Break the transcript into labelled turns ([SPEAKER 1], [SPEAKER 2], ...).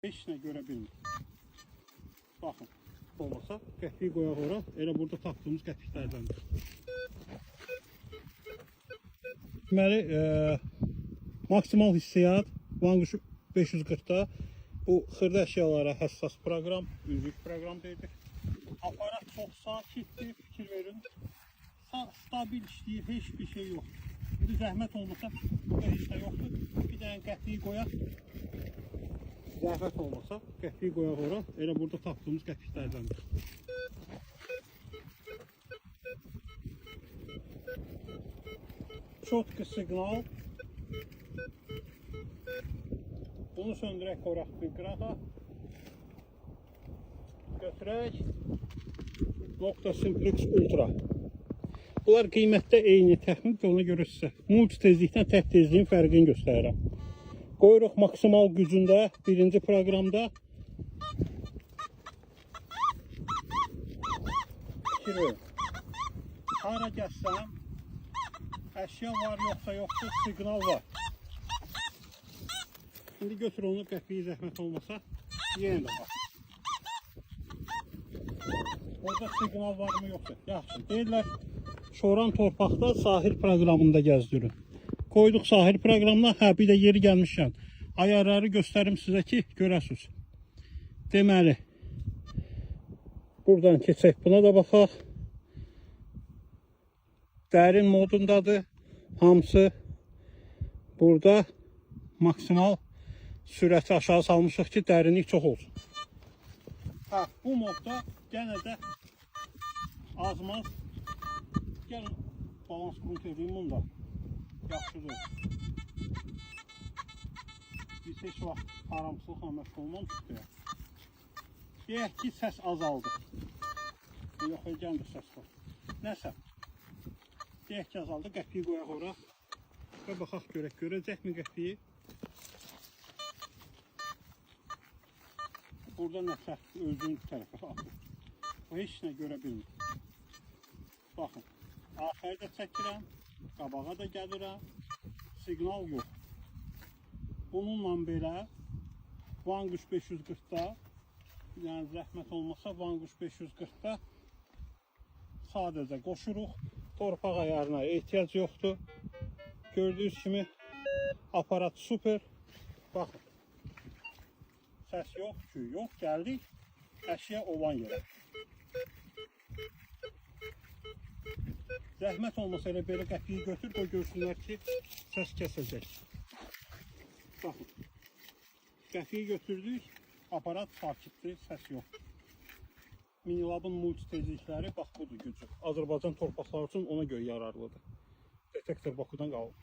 [SPEAKER 1] Heç nə görə bilmir. Baxın, olmasa qəpik qoyaq ora, elə burada tapdığımız qəpiklərdəndir. Deməli, maksimal hissiyat Vanquish 540'da bu xırda əşyalara həssas proqram, üzük proqram deyilir. Aparat çox sakitdir, fikir verin. Stabil işləyir, heç bir şey yoxdur. Bir zəhmət olmasa, burada heç nə yoxdur. Bir dənə qəpiyi qoyaq. Zəhmət olmasa, qəpiyi qoyaq ora, elə burada tapdığımız qəpiklərdəndir. Çotki siqnal. Bunu söndürək, qoraq bir qırağa. Götürək. Nokta Simplex Ultra. Bunlar qiymətdə eyni təxmin, ona görə sizə multi tezlikdən tək tezliyin fərqini göstərirəm. Qoyuruq maksimal gücündə birinci proqramda. Hara gəlsəm, əşya var yoxsa yoxdur, siqnal var. Şimdi götür onu, qəpiyi zəhmət olmasa, yenə də bax. Orada siqnal var mı yoxsa? Yaxşı, deyirlər, Şoran torpaqda sahil proqramında gəzdirin. Qoyduq sahil proqramına, bir də yeri gəlmişkən ayarları göstərim sizə ki, görəsiniz. Deməli, buradan keçək, buna da baxaq. Dərin modundadır, hamısı. Burada maksimal sürəti aşağı salmışıq ki, dərinlik çox olsun. Bu modda yenə də azmaz. Gəlin, balans qrunt edeyim bunu da. Yaxşıdır. Biz heç vaxt haramsılıqla məşğul olmamışıq. Deyək ki, səs azaldı. Yox, gəlmir səs var. Nəsə. Deyək ki, azaldı. Qəpiyi qoyaq ora. Və baxaq görək. Görəcək mi qəpiyi? Burada nəsə özünün tərəfə atır. O heç nə görə bilmir. Baxın. Arxaya da çəkirəm. Qabağa da gəlirəm. Siqnal yox. Bununla belə Vanquish 540'da, yəni zəhmət olmasa Vanquish 540'da sadəcə qoşuruq. Torpaq ayarına ehtiyac yoxdur. Gördüyünüz kimi aparat super. Baxın. Səs yox, küy yox. Gəldik əşya olan yerə. Zəhmət olmasa elə belə qəpiyi götür, qoy görsünlər ki, səs kəsəcək. Baxın, qəpiyi götürdük, aparat sakitdir, səs yoxdur. Minilabın multi tezlikləri, bax budur gücü. Azərbaycan torpaqları üçün ona görə yararlıdır. Detektor Bakudan qalır.